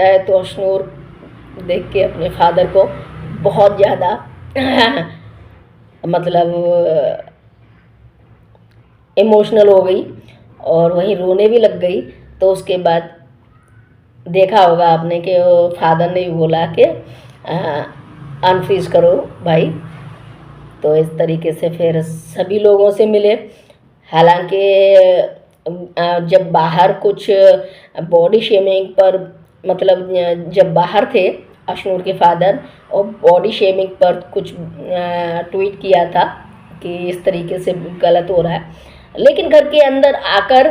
है तो अशनूर देख के अपने फादर को बहुत ज़्यादा मतलब इमोशनल हो गई और वहीं रोने भी लग गई। तो उसके बाद देखा होगा आपने कि वो फादर ने भी बोला कि अनफ्रीज करो भाई। तो इस तरीके से फिर सभी लोगों से मिले। हालांकि जब बाहर कुछ बॉडी शेमिंग पर मतलब जब बाहर थे अशनूर के फादर और बॉडी शेमिंग पर कुछ ट्वीट किया था कि इस तरीके से गलत हो रहा है, लेकिन घर के अंदर आकर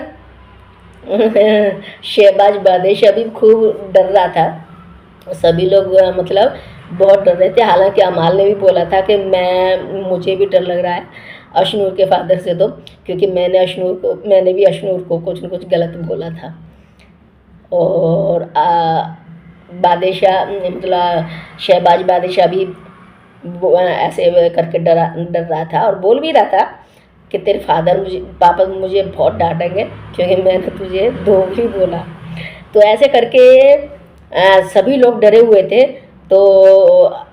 शहबाज बादशाह भी खूब डर रहा था। सभी लोग मतलब बहुत डर रहे थे। हालांकि अमाल ने भी बोला था कि मुझे भी डर लग रहा है अशनूर के फादर से, तो क्योंकि मैंने भी अशनूर को कुछ न कुछ गलत बोला था। और बादशाह मतलब शहबाज बादशाह भी ऐसे करके डर रहा था और बोल भी रहा था कि तेरे पापा मुझे बहुत डांटेंगे क्योंकि मैंने तुझे धोखी बोला। तो ऐसे करके सभी लोग डरे हुए थे। तो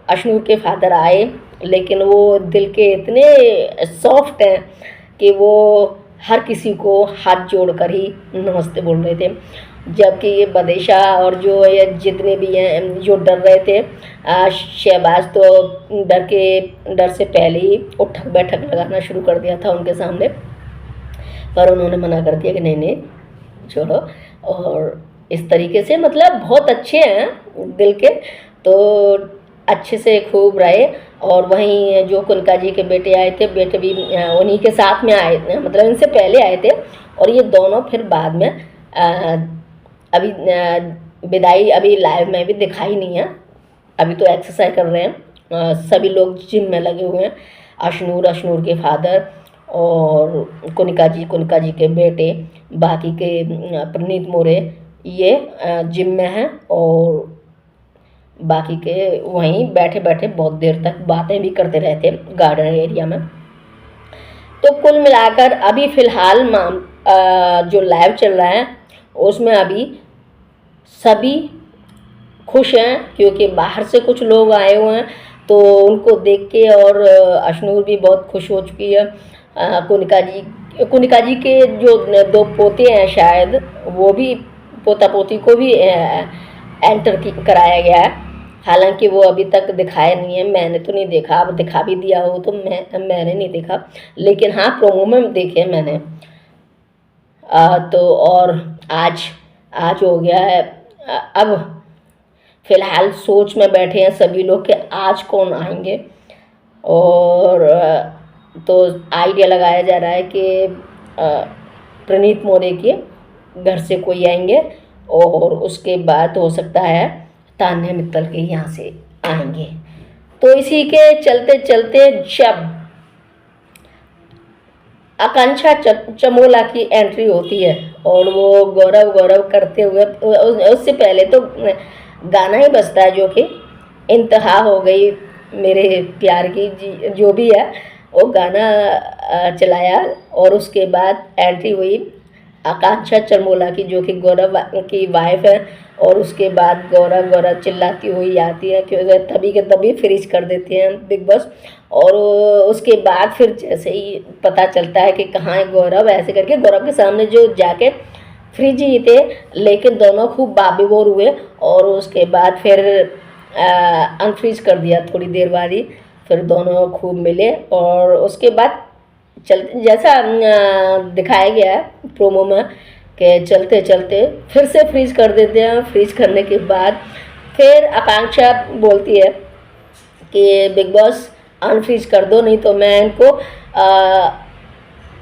अशनूर के फादर आए, लेकिन वो दिल के इतने सॉफ्ट हैं कि वो हर किसी को हाथ जोड़कर ही नमस्ते बोल रहे थे। जबकि ये बदेशा और जो ये जितने भी हैं जो डर रहे थे, शहबाज तो डर से पहले ही उठक बैठक लगाना शुरू कर दिया था उनके सामने, पर उन्होंने मना कर दिया कि नहीं छोड़ो। और इस तरीके से मतलब बहुत अच्छे हैं दिल के, तो अच्छे से खूब रहे। और वहीं जो कुनका जी के बेटे आए थे, बेटे भी उन्हीं के साथ में आए, मतलब इनसे पहले आए थे। और ये दोनों फिर बाद में अभी विदाई अभी लाइव में भी दिखाई नहीं है। अभी तो एक्सरसाइज कर रहे हैं, सभी लोग जिम में लगे हुए हैं। अशनूर के फादर और कुनिका जी के बेटे, बाकी के प्रणीत मोरे ये जिम में हैं और बाकी के वहीं बैठे बैठे बहुत देर तक बातें भी करते रहते गार्डन एरिया में। तो कुल मिलाकर अभी फ़िलहाल जो लाइव चल रहा है उसमें अभी सभी खुश हैं, क्योंकि बाहर से कुछ लोग आए हुए हैं तो उनको देख के। और अशनूर भी बहुत खुश हो चुकी है। कुनिका जी के जो 2 पोते हैं शायद, वो भी पोता पोती को भी एंटर कराया गया है। हालांकि वो अभी तक दिखाया नहीं है, मैंने तो नहीं देखा। अब दिखा भी दिया हो तो मैंने नहीं देखा, लेकिन हाँ प्रोमो में देखे मैंने। तो और आज हो गया है। अब फ़िलहाल सोच में बैठे हैं सभी लोग कि आज कौन आएंगे। और तो आइडिया लगाया जा रहा है कि प्रणीत मोरे के घर से कोई आएंगे और उसके बाद हो सकता है तान्या मित्तल के यहाँ से आएंगे। तो इसी के चलते चलते जब आकांक्षा चमोला की एंट्री होती है और वो गौरव करते हुए, उससे पहले तो गाना ही बजता है जो कि इंतहा हो गई मेरे प्यार की जी जो भी है, वो गाना चलाया। और उसके बाद एंट्री हुई आकांक्षा चमोला की, जो कि गौरव की वाइफ है। और उसके बाद गौरव चिल्लाती हुई आती है, क्योंकि तभी के तभी फ्रीज कर देते हैं बिग बॉस। और उसके बाद फिर जैसे ही पता चलता है कि कहाँ है गौरव, ऐसे करके गौरव के सामने जो जाके फ्रिज ही थे, लेकिन दोनों खूब बाबीबोर हुए। और उसके बाद फिर अनफ्रीज कर दिया थोड़ी देर बाद ही। फिर दोनों खूब मिले और उसके बाद जैसा दिखाया गया है प्रोमो में कि चलते चलते फिर से फ्रीज कर देते हैं। फ्रीज करने के बाद फिर आकांक्षा बोलती है कि बिग बॉस अनफ्रीज कर दो, नहीं तो मैं इनको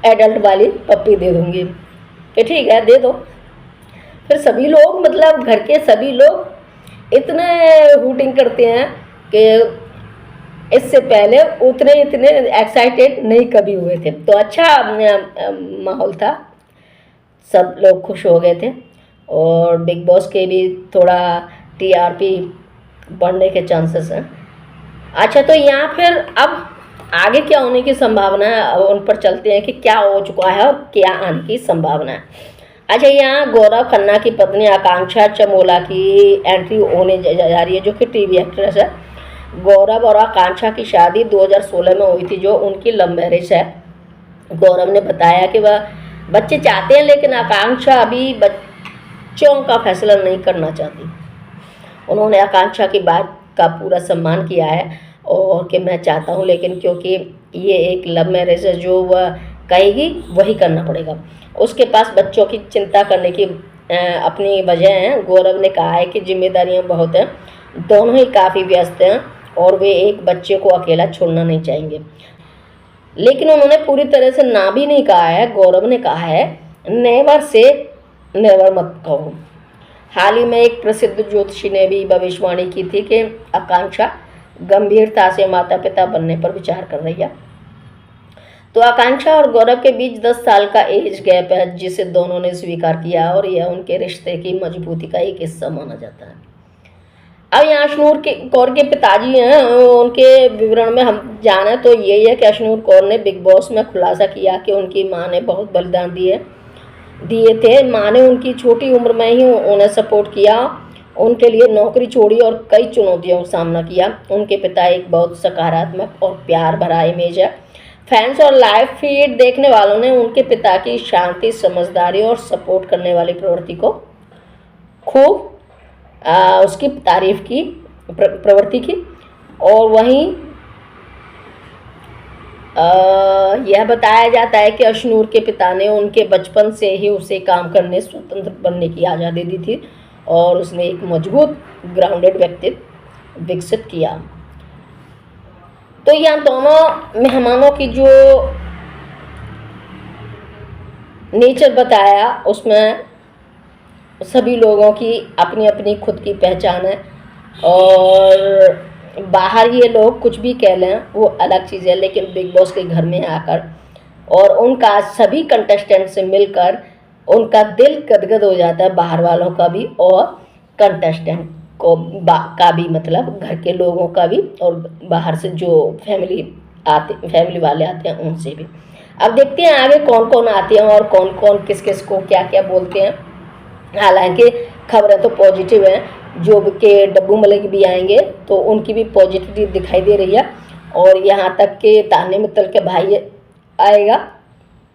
एडल्ट वाली पप्पी दे दूँगी। कि ठीक है दे दो। फिर सभी लोग मतलब घर के सभी लोग इतने हूटिंग करते हैं कि इससे पहले इतने एक्साइटेड नहीं कभी हुए थे। तो अच्छा माहौल था, सब लोग खुश हो गए थे। और बिग बॉस के भी थोड़ा टीआरपी बढ़ने के चांसेस हैं। अच्छा, तो यहाँ फिर अब आगे क्या होने की संभावना है, अब उन पर चलते हैं कि क्या हो चुका है और क्या आने की संभावना है। अच्छा, यहाँ गौरव खन्ना की पत्नी आकांक्षा चमोला की एंट्री होने जा रही है, जो कि टीवी एक्ट्रेस है। गौरव और आकांक्षा की शादी 2016 में हुई थी, जो उनकी लव मैरिज है। गौरव ने बताया कि वह बच्चे चाहते हैं, लेकिन आकांक्षा अभी बच्चों का फैसला नहीं करना चाहती। उन्होंने आकांक्षा की बात का पूरा सम्मान किया है और कि मैं चाहता हूँ, लेकिन क्योंकि ये एक लव मैरिज है, जो वह कहेगी वही करना पड़ेगा। उसके पास बच्चों की चिंता करने की अपनी वजह है। गौरव ने कहा है कि जिम्मेदारियां बहुत हैं, दोनों ही काफ़ी व्यस्त हैं और वे एक बच्चे को अकेला छोड़ना नहीं चाहेंगे। लेकिन उन्होंने पूरी तरह से ना भी नहीं कहा है। गौरव ने कहा है, नेवर से नेवर मत कहो। हाल ही में एक प्रसिद्ध ज्योतिषी ने भी भविष्यवाणी की थी कि आकांक्षा गंभीरता से माता पिता बनने पर विचार कर रही है। तो आकांक्षा और गौरव के बीच 10 साल का एज गैप है, जिसे दोनों ने स्वीकार किया और यह उनके रिश्ते की मजबूती का एक हिस्सा माना जाता है। अब यहाँ अशनूर कौर के पिताजी हैं, उनके विवरण में हम जाने तो यही है कि अशनूर कौर ने बिग बॉस में खुलासा किया कि उनकी मां ने बहुत बलिदान दिए थे। मां ने उनकी छोटी उम्र में ही उन्हें सपोर्ट किया, उनके लिए नौकरी छोड़ी और कई चुनौतियों का सामना किया। उनके पिता एक बहुत सकारात्मक और प्यार भरा इमेज है। फैंस और लाइव फीड देखने वालों ने उनके पिता की शांति, समझदारी और सपोर्ट करने वाली प्रवृत्ति को खूब उसकी तारीफ की प्रवृत्ति की। और वहीं यह बताया जाता है कि अशनूर के पिता ने उनके बचपन से ही उसे काम करने, स्वतंत्र बनने की आज़ादी दी थी और उसने एक मजबूत ग्राउंडेड व्यक्तित्व विकसित किया। तो यहाँ दोनों मेहमानों की जो नेचर बताया, उसमें सभी लोगों की अपनी अपनी खुद की पहचान है और बाहर ये लोग कुछ भी कह लें वो अलग चीज़ है, लेकिन बिग बॉस के घर में आकर और उनका सभी कंटेस्टेंट से मिलकर उनका दिल गदगद हो जाता है, बाहर वालों का भी और कंटेस्टेंट का भी, मतलब घर के लोगों का भी और बाहर से जो फैमिली वाले आते हैं उनसे भी। अब देखते हैं आगे कौन कौन आते हैं और कौन कौन किस किस को क्या क्या बोलते हैं। हालांकि खबरें तो पॉजिटिव हैं, जो के डब्बू मलिक भी आएंगे तो उनकी भी पॉजिटिविटी दिखाई दे रही है और यहाँ तक के तान्या मित्तल के भाई आएगा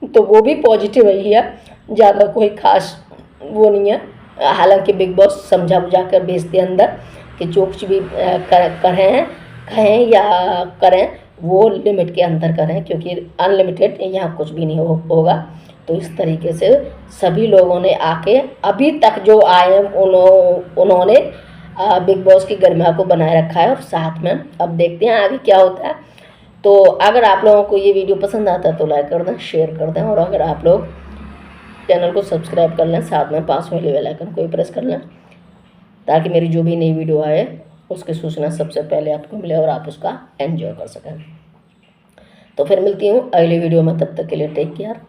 तो वो भी पॉजिटिव ही है, ज़्यादा कोई खास वो नहीं है। हालांकि बिग बॉस समझा बुझा कर भेजते हैं अंदर कि जो कुछ भी कहें या करें वो लिमिट के अंदर करें, क्योंकि अनलिमिटेड यहाँ कुछ भी नहीं होगा। तो इस तरीके से सभी लोगों ने आके अभी तक जो आए उन्होंने बिग बॉस की गरिमा को बनाए रखा है और साथ में अब देखते हैं आगे क्या होता है। तो अगर आप लोगों को ये वीडियो पसंद आता है तो लाइक कर दें, शेयर कर दें और अगर आप लोग चैनल को सब्सक्राइब कर लें, साथ में पास में बेल आइकन को भी प्रेस कर लें ताकि मेरी जो भी नई वीडियो आए उसकी सूचना सबसे पहले आपको मिले और आप उसका एंजॉय कर सकें। तो फिर मिलती हूँ अगली वीडियो में, तब तक के लिए टेक केयर।